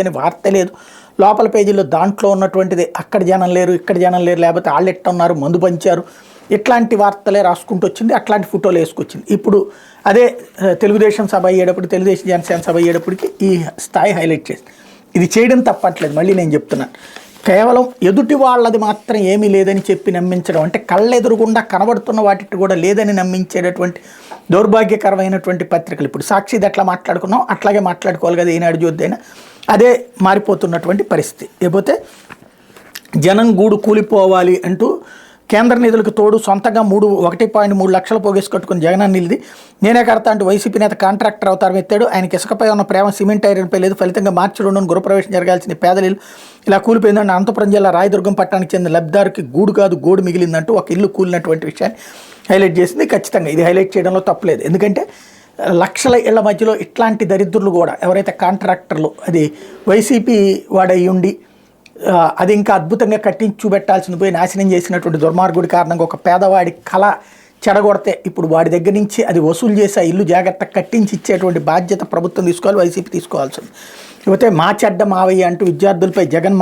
అని వార్త లేదు. లోపల పేజీలో దాంట్లో ఉన్నటువంటిది అక్కడ జనం లేరు, ఇక్కడ జనం లేరు, లేకపోతే వాళ్ళు ఎట్ట ఉన్నారు, మందు పంచారు, ఇట్లాంటి వార్తలే రాసుకుంటూ వచ్చింది, అట్లాంటి ఫోటోలు వేసుకొచ్చింది. ఇప్పుడు అదే తెలుగుదేశం సభ అయ్యేటప్పుడు, తెలుగుదేశం జనసేన సభ అయ్యేటప్పటికి ఈ స్థాయి హైలైట్ చేసింది. ఇది చేయడం తప్పట్లేదు, మళ్ళీ నేను చెప్తున్నాను. కేవలం ఎదుటి వాళ్ళది మాత్రం ఏమీ లేదని చెప్పి నమ్మించడం, అంటే కళ్ళెదురుగుండా కనబడుతున్న వాటికి కూడా లేదని నమ్మించేటటువంటి దౌర్భాగ్యకరమైనటువంటి పత్రికలు. ఇప్పుడు సాక్షిది ఎట్లా మాట్లాడుకున్నాం అట్లాగే మాట్లాడుకోవాలి కదా, ఈనాడు జ్యోతి అయినా అదే మారిపోతున్నటువంటి పరిస్థితి. లేకపోతే జనం గూడు కూలిపోవాలి అంటూ కేంద్ర నిధులకు తోడు సొంతంగా 1.3 లక్షలు పోగేసుకట్టుకుని జగనాన్ని నిలిది నేనే కడతా అంటూ వైసీపీ నేత కాంట్రాక్టర్ అవతారం ఎత్తాడు. ఆయనకి ఇసుకపై ఉన్న ప్రేమ సిమెంట్ ఐరన్పై లేదు. ఫలితంగా మార్చి 2న గృహప్రవేశం జరగాల్సిన పేదలు ఇలా కూలిపోయిందంటే అనంతపురం జిల్లా రాయదుర్గం పట్టణానికి చెందిన లబ్ధిదారుకి గూడు కాదు గోడు మిగిలిందంటూ ఒక ఇల్లు కూలినటువంటి విషయాన్ని హైలైట్ చేసింది. ఖచ్చితంగా ఇది హైలైట్ చేయడంలో తప్పలేదు. ఎందుకంటే లక్షల ఇళ్ల మధ్యలో ఇట్లాంటి దరిద్రులు కూడా ఎవరైతే కాంట్రాక్టర్లు, అది వైసీపీ వాడై ఉండి అది ఇంకా అద్భుతంగా కట్టించి చూపెట్టాల్సింది పోయి నాశనం చేసినటువంటి దుర్మార్గుడి కారణంగా ఒక పేదవాడి కళ చెడగొడితే ఇప్పుడు వాడి దగ్గర నుంచి అది వసూలు చేసి ఆ ఇల్లు జాగ్రత్త కట్టించి ఇచ్చేటువంటి బాధ్యత ప్రభుత్వం తీసుకోవాలి, వైసీపీ తీసుకోవాల్సింది. లేకపోతే మా చెడ్డ మావయ్య అంటూ విద్యార్థులపై జగన్